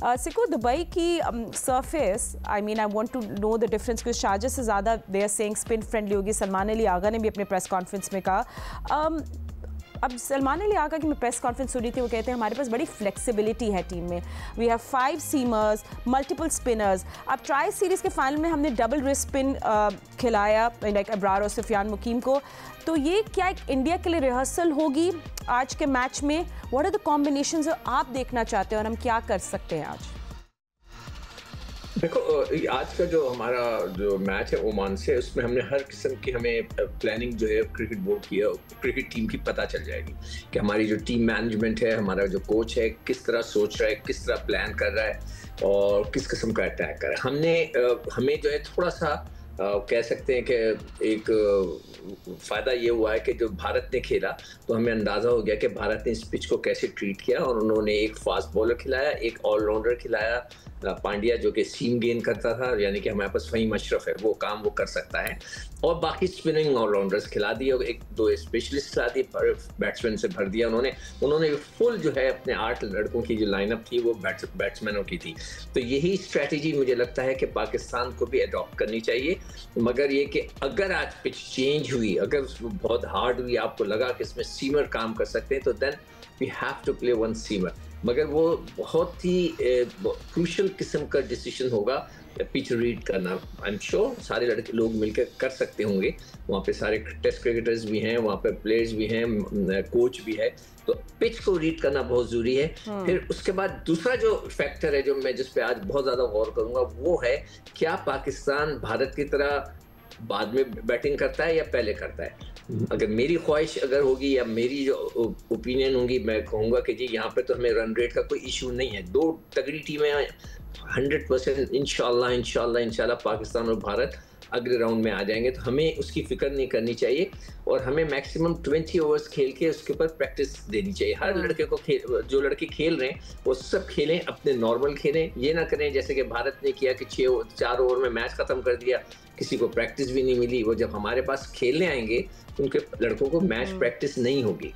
सिको Dubai की surface, I mean I want to know the difference, क्योंकि Sharjah से ज़्यादा they are saying spin friendly होगी। सलमान अली आगा ने भी अपने प्रेस कॉन्फ्रेंस में कहा। अब सलमान अली आगा की मैं प्रेस कॉन्फ्रेंस सुनी थी, वो कहते हैं हमारे पास बड़ी फ्लेक्सिबिलिटी है टीम में, we have 5 seamers, multiple spinners. अब ट्राई सीरीज़ के फाइनल में हमने डबल रिस्ट स्पिन खिलाया लाइक अब्रार और सुफियान मुकीम को, तो ये क्या एक इंडिया के लिए रिहर्सल होगी आज के मैच में? व्हाट आर द कॉम्बिनेशंस जो आप देखना चाहते हैं और हम क्या कर सकते हैं आज? देखो, आज का जो हमारा जो मैच है ओमान से, उसमें हमने हर किस्म की हमें प्लानिंग जो है क्रिकेट बोर्ड की है, क्रिकेट टीम की पता चल जाएगी कि हमारी जो टीम मैनेजमेंट है, हमारा जो कोच है किस तरह सोच रहा है, किस तरह प्लान कर रहा है और किस किस्म का अटैक कर रहा है। हमें जो है थोड़ा सा कह सकते हैं कि एक फ़ायदा ये हुआ है कि जो भारत ने खेला तो हमें अंदाज़ा हो गया कि भारत ने इस पिच को कैसे ट्रीट किया, और उन्होंने एक फास्ट बॉलर खिलाया, एक ऑलराउंडर खिलाया, पांड्या जो कि सीम गेंद करता था, यानी कि हमारे पास फ़हीम अशरफ है, वो काम वो कर सकता है, और बाकी स्पिनिंग ऑलराउंडर्स खिला दिए और 1-2 स्पेशलिस्ट खिला दिए, बैट्समैन से भर दिया उन्होंने फुल जो है अपने 8 लड़कों की जो लाइनअप थी वो बैट्समैनों की थी। तो यही स्ट्रैटेजी मुझे लगता है कि पाकिस्तान को भी अडॉप्ट करनी चाहिए, मगर ये कि अगर आज पिच चेंज हुई, अगर बहुत हार्ड हुई, आपको लगा कि इसमें सीमर काम कर सकते हैं, तो then we have to play 1 seamer, मगर वो बहुत ही क्रूशल किस्म का डिसीजन होगा पिच रीड करना। आई एम श्योर सारे लड़के लोग मिलकर कर सकते होंगे, वहाँ पे सारे टेस्ट क्रिकेटर्स भी हैं, वहाँ पे प्लेयर्स भी हैं, कोच भी है, तो पिच को रीड करना बहुत ज़रूरी है। फिर उसके बाद दूसरा जो फैक्टर है जो मैं जिस पे आज बहुत ज़्यादा गौर करूँगा वो है, क्या पाकिस्तान भारत की तरह बाद में बैटिंग करता है या पहले करता है? अगर मेरी ख्वाहिश अगर होगी या मेरी जो ओपिनियन होगी, मैं कहूँगा कि जी यहाँ पे तो हमें रन रेट का कोई इशू नहीं है, 2 तगड़ी टीमें 100% इंशाल्लाह पाकिस्तान और भारत अगले राउंड में आ जाएंगे, तो हमें उसकी फिक्र नहीं करनी चाहिए और हमें मैक्सिमम 20 ओवर्स खेल के उसके ऊपर प्रैक्टिस देनी चाहिए। हर लड़के को जो लड़के खेल रहे हैं वो सब खेलें, अपने नॉर्मल खेलें, ये ना करें जैसे कि भारत ने किया कि 4 ओवर में मैच खत्म कर दिया, किसी को प्रैक्टिस भी नहीं मिली। वो जब हमारे पास खेलने आएंगे उनके लड़कों को मैच प्रैक्टिस नहीं होगी।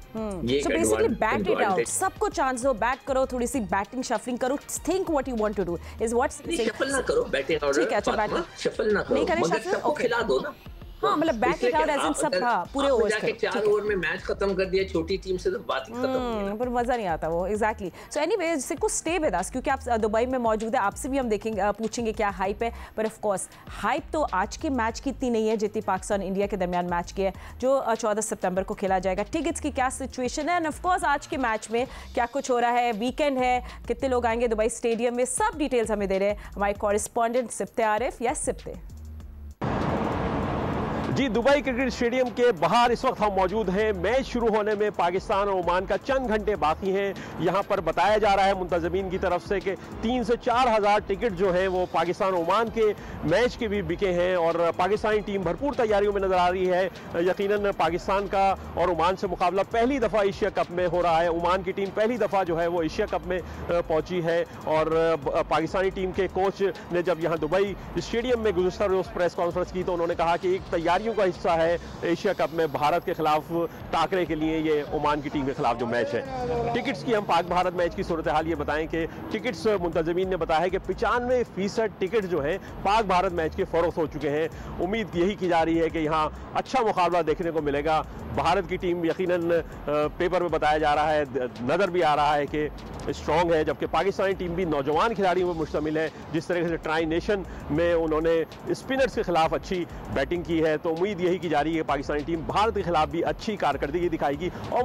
ये बेसिकली बैट इट आउट, सबको चांस दो, बैट करो, थोड़ी सी बैटिंग शफलिंग करो, think what you want to do is what. Shuffle ना करो, बैटिंग ऑर्डर, ठीक है, अच्छा बैटिंग शफल ना करो, मगर सबको खिला दो ना। हाँ, मतलब bat it out as in सब पूरे ओवर्स के 4 ओवर में मैच खत्म कर दिया छोटी टीम से, तो बात ही खत्म हो गई, पर मजा नहीं आता वो। Exactly. So anyway, सिको stay with us, क्योंकि आप दुबई में मौजूद है, आपसे भी हम देखेंगे, पूछेंगे क्या हाइप है, पर ऑफ कोर्स हाइप तो आज के मैच की इतनी नहीं है जितनी पाकिस्तान इंडिया के दरमियान मैच की है जो 14 सितंबर को खेला जाएगा। टिकट्स की क्या सिचुएशन है, एंड ऑफ कोर्स आज के मैच में क्या कुछ हो रहा है, वीकेंड है, कितने लोग आएंगे दुबई स्टेडियम में, सब डिटेल्स हमें दे रहे हैं हमारे कॉरेस्पॉन्डेंट सिप्ते आरिफ। यस सिप्ते। जी, दुबई क्रिकेट स्टेडियम के बाहर इस वक्त हम मौजूद हैं। मैच शुरू होने में पाकिस्तान और ओमान का चंद घंटे बाकी हैं। यहाँ पर बताया जा रहा है मुंतजमीन की तरफ से कि 3 से 4 हज़ार टिकट जो हैं वो पाकिस्तान ओमान के मैच के भी बिके हैं और पाकिस्तानी टीम भरपूर तैयारियों में नजर आ रही है। यकीनन पाकिस्तान का और ओमान से मुकाबला पहली दफ़ा एशिया कप में हो रहा है। ओमान की टीम पहली दफ़ा जो है वो एशिया कप में पहुँची है और पाकिस्तानी टीम के कोच ने जब यहाँ दुबई स्टेडियम में गुज़श्ता रोज़ प्रेस कॉन्फ्रेंस की तो उन्होंने कहा कि एक तैयारियों का हिस्सा है एशिया कप में भारत के खिलाफ टाकरे के लिए ये ओमान की टीम के खिलाफ जो मैच है। टिकट्स की हम पाक भारत मैच की सूरत हाल ये बताएं कि टिकट्स मुंतजमीन ने बताया है कि 95% टिकट जो है पाक भारत मैच के फरोख्त हो चुके हैं। उम्मीद यही की जा रही है कि यहाँ अच्छा मुकाबला देखने को मिलेगा। भारत की टीम यकीनन पेपर में बताया जा रहा है, नज़र भी आ रहा है कि स्ट्रॉन्ग है, जबकि पाकिस्तानी टीम भी नौजवान खिलाड़ियों पर मुश्तमिल है। जिस तरीके से ट्राई नेशन में उन्होंने स्पिनर्स के खिलाफ अच्छी बैटिंग की है, तो उम्मीद यही की जा रही है पाकिस्तानी टीम भारत के खिलाफ भी अच्छी कारकर्दगी दिखाएगी और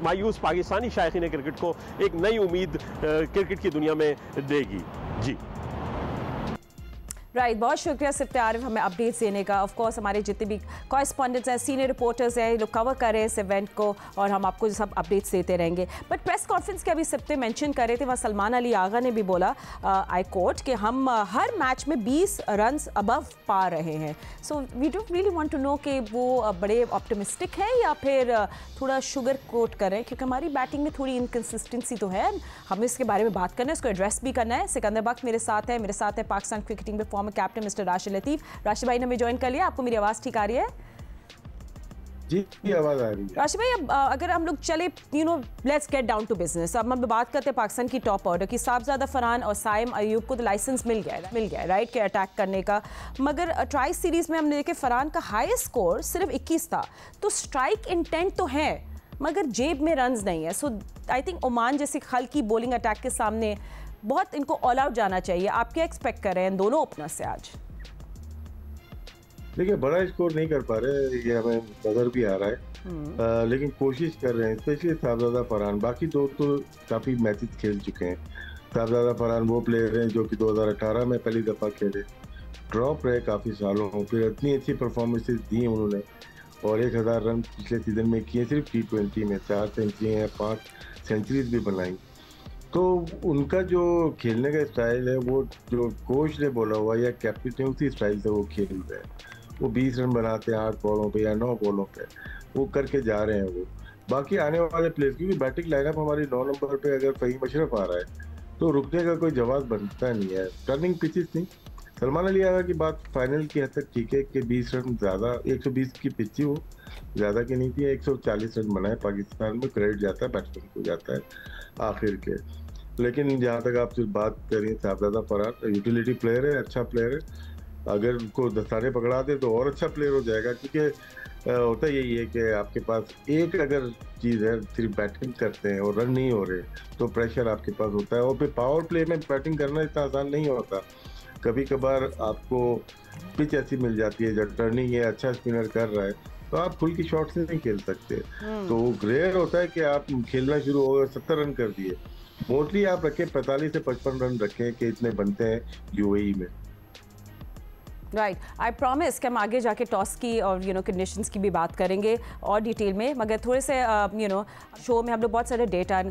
मायूस पाकिस्तानी शायकीन क्रिकेट को एक नई उम्मीद क्रिकेट की दुनिया में देगी। जी राइट, बहुत शुक्रिया सिप्ते आरिफ हमें अपडेट्स देने का। ऑफ कोर्स हमारे जितने भी कॉरेस्पॉन्डेंट्स हैं, सीनियर रिपोर्टर्स हैं, लोग कवर कर रहे हैं इस इवेंट को और हम आपको सब अपडेट्स देते रहेंगे। बट प्रेस कॉन्फ्रेंस के अभी सिप्ते मेंशन कर रहे थे, वहाँ सलमान अली आगा ने भी बोला आई कोट कि हम हर मैच में 20 रन अबव पा रहे हैं। So we don't really want to know कि वो बड़े ऑप्टिमिस्टिक है या फिर थोड़ा शुगर कोट कर रहे हैं, क्योंकि हमारी बैटिंग में थोड़ी इनकन्सिस्टेंसी तो है। हमें इसके बारे में बात करना है, इसको एड्रेस भी करना है। सिकंदर बख्श मेरे साथ है पाकिस्तान क्रिकेट टीम में फॉर्मर कैप्टन मिस्टर राशिद लतीफ़। राशिद भाई ने हमें ज्वाइन कर लिया। आपको मेरी आवाज़ ठीक आ रही है? जी आवाज आ रही है। राशिद भाई, अब अगर हम लोग चले, let's get down to business. अब हम बात करते हैं पाकिस्तान की टॉप ऑर्डर की। साहबजादा फरहान और साइम अयूब को तो लाइसेंस मिल गया राइट के अटैक करने का, मगर ट्राई सीरीज में हमने देखे फरहान का हाईएस्ट स्कोर सिर्फ 21 था। तो स्ट्राइक इंटेंट तो है मगर जेब में रन्स नहीं है। सो आई थिंक ओमान जैसे हल्की बॉलिंग अटैक के सामने बहुत इनको ऑल आउट जाना चाहिए। आप क्या एक्सपेक्ट कर रहे हैं दोनों ओपनर से आज? देखिए, बड़ा स्कोर नहीं कर पा रहे, ये हमें नजर भी आ रहा है, लेकिन कोशिश कर रहे हैं, स्पेशली साहबजादा फरहान। बाकी दो तो काफी मैचेस खेल चुके हैं। साहबजादा फरहान वो प्लेयर हैं जो कि 2018 में पहली दफा खेले, ड्रॉप रहे काफी सालों, फिर इतनी अच्छी परफॉर्मेंसेज दी उन्होंने और 1000 रन पिछले सीजन में किए सिर्फ T20 में, 4 सेंचुरी हैं, 5 सेंचुरीज भी बनाई। तो उनका जो खेलने का स्टाइल है, वो जो कोच ने बोला हुआ या कैप्टन ने उसी स्टाइल से वो खेल रहे हैं। वो 20 रन बनाते हैं 8 बॉलों पे या 9 बॉलों पे, वो करके जा रहे हैं वो। बाकी आने वाले प्लेयर्स, क्योंकि बैटिंग लाइनअप हमारी 9 नंबर पे अगर फ़हीम अशरफ आ रहा है तो रुकने का कोई जवाब बनता नहीं है। टर्निंग पिचेस नहीं। सलमान अली आगा की बात फाइनल की हद तक ठीक है कि 20 रन ज़्यादा, 120 की पिच थी, वो ज़्यादा की नहीं थी। 140 रन बनाए पाकिस्तान में, क्रेडिट जाता है बैट्समैन को, जाता है आखिर के। लेकिन जहाँ तक आप सिर्फ बात करें, साहबजादा फरहान यूटिलिटी प्लेयर है, अच्छा प्लेयर है। अगर उनको दस्ताने पकड़ा दे तो और अच्छा प्लेयर हो जाएगा, क्योंकि होता यही है कि आपके पास एक अगर चीज़ है, सिर्फ बैटिंग करते हैं और रन नहीं हो रहे तो प्रेशर आपके पास होता है। और फिर पावर प्ले में बैटिंग करना इतना आसान नहीं होता। कभी कभार आपको पिच ऐसी मिल जाती है, जब टर्निंग है, अच्छा स्पिनर कर रहा है, तो आप खुल की शॉट से नहीं खेल सकते। तो रेयर होता है कि आप खेलना शुरू हो गए 70 रन कर दिए। मोस्टली आप रखें 45 से 55 रन रखें कि इतने बनते हैं यूएई में। राइट, आई प्रॉमिस कि हम आगे जाके टॉस की और कंडीशंस की भी बात करेंगे और डिटेल में, मगर थोड़े से शो में हम लोग बहुत सारे डेटा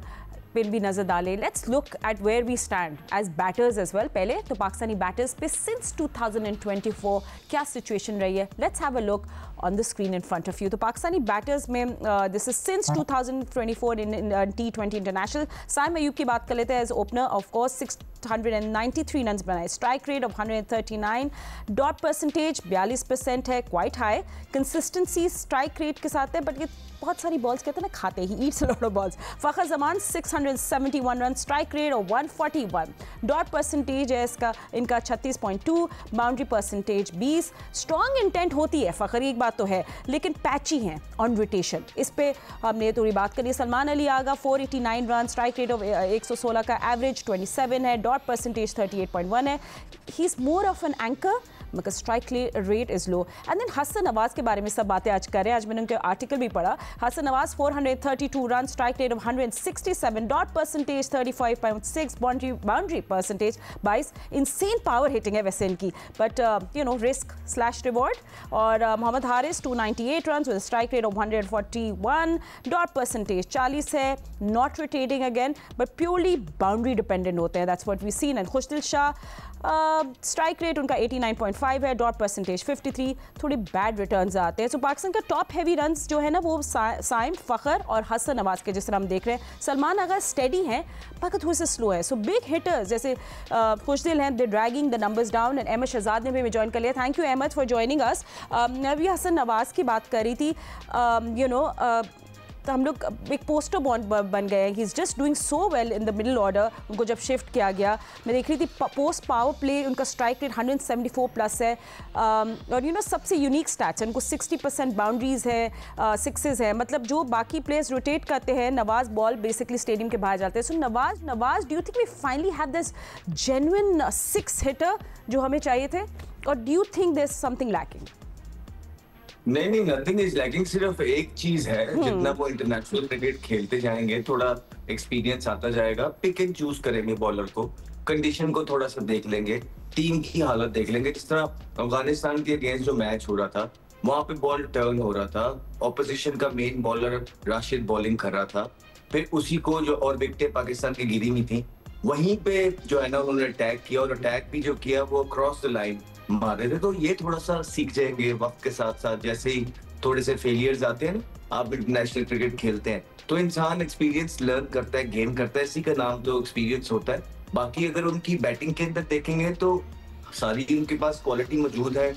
पिन भी नजर डालें। Let's look at where we stand as batters as well. पहले तो पाकिस्तानी बैटर्स पे सिंस 2024 क्या सिचुएशन रही है, let's have a look on the screen in front of you. तो पाकिस्तानी बैटर्स में this is since 2024 in T20 international. Saim Ayub की बात कर लेते हैं as opener, of course 693 run बनाए, strike rate of 139, dot percentage 42% है, quite high. Consistency strike rate के साथ है, बट ये बहुत सारी बॉल्स कहते हैं ना, खाते ही, eats a lot of balls. Fakhar Zaman 671 run, strike rate और 141, डॉट परसेंटेज है इनका 36.2, बाउंड्री परसेंटेज 20। स्ट्रॉन्ग इंटेंट होती है फ़खर, एक बात तो है, लेकिन पैची हैं ऑन रोटेशन, इस पे हमने थोड़ी बात करी। Salman Ali Agha 489 run, strike rate of 116 का, एवरेज 27 है, डॉट परसेंटेज 38.1 है। He is more of an anchor मगर strike rate is low. And then Hasan Nawaz के बारे में सब बातें आज करें। आज मैंने उनके आर्टिकल भी पढ़ा। Hasan Nawaz 432 run, strike rate of 167, dot percentage 35.6, boundary percentage 22। Insane power hitting है वैसे इनकी, बट रिस्क स्लैश रिवॉर्ड। और Mohammad Haris 298 run with strike rate of 141, dot percentage 40 है, not rotating again but purely boundary dependent होते हैं, that's what we seen. And Khushdil Shah strike rate उनका 89.5 है, dot percentage 53, थोड़े बैड रिटर्न्स आते हैं। सो पाकिस्तान का टॉप हैवी रन्स जो है ना, वो साइम, फ़खर और हसन नवाज के, जिस तरह हम देख रहे हैं। सलमान अगर स्टेडी हैं मगर थोड़े से स्लो है। सो बिग हिटर्स जैसे खुशदिल हैं, they dragging the numbers down. And Ahmed Shehzad ने भी हमें ज्वाइन कर लिया, thank you Ahmed for joining us. मैं अभी हसन नवाज की बात कर रही थी, तो हम लोग एक पोस्टर बन गए हैं। He is just doing so well in the middle order. उनको जब शिफ्ट किया गया, मैं देख रही थी पोस्ट पावर प्ले उनका स्ट्राइक रेट 174 प्लस है। और सबसे यूनिक स्टैट्स है, उनको 60% बाउंड्रीज है, सिक्सेस है, मतलब जो बाकी प्लेयर्स रोटेट करते हैं, नवाज बॉल बेसिकली स्टेडियम के बाहर जाते हैं। So Nawaz do you think we finally have this genuine 6 hitter जो हमें चाहिए थे, और do you think there is something lacking? नहीं, नथिंग इज लैकिंग। सिर्फ एक चीज है, जितना वो इंटरनेशनल क्रिकेट खेलते जाएंगे, थोड़ा एक्सपीरियंस आता जाएगा, पिक एंड चूज करेंगे बॉलर को, कंडीशन को थोड़ा सा देख लेंगे, टीम की हालत देख लेंगे। जिस तरह अफगानिस्तान के अगेंस्ट जो मैच हो रहा था, वहां पे बॉल टर्न हो रहा था, ऑपोजिशन का मेन बॉलर राशिद बॉलिंग कर रहा था, फिर उसी को जो और विकेटें पाकिस्तान की गिरी हुई थी, वहीं पे जो है ना उन्होंने अटैक किया, और अटैक भी जो किया वो क्रॉस द लाइन मार रहे थे। तो ये थोड़ा सा सीख जाएंगे वक्त के साथ साथ। जैसे ही थोड़े से फेलियर्स आते हैं, आप इंटरनेशनल क्रिकेट खेलते हैं तो इंसान एक्सपीरियंस लर्न करता है, गेन करता है, इसी का नाम तो एक्सपीरियंस होता है। बाकी अगर उनकी बैटिंग के अंदर देखेंगे तो सारी उनके पास क्वालिटी मौजूद है,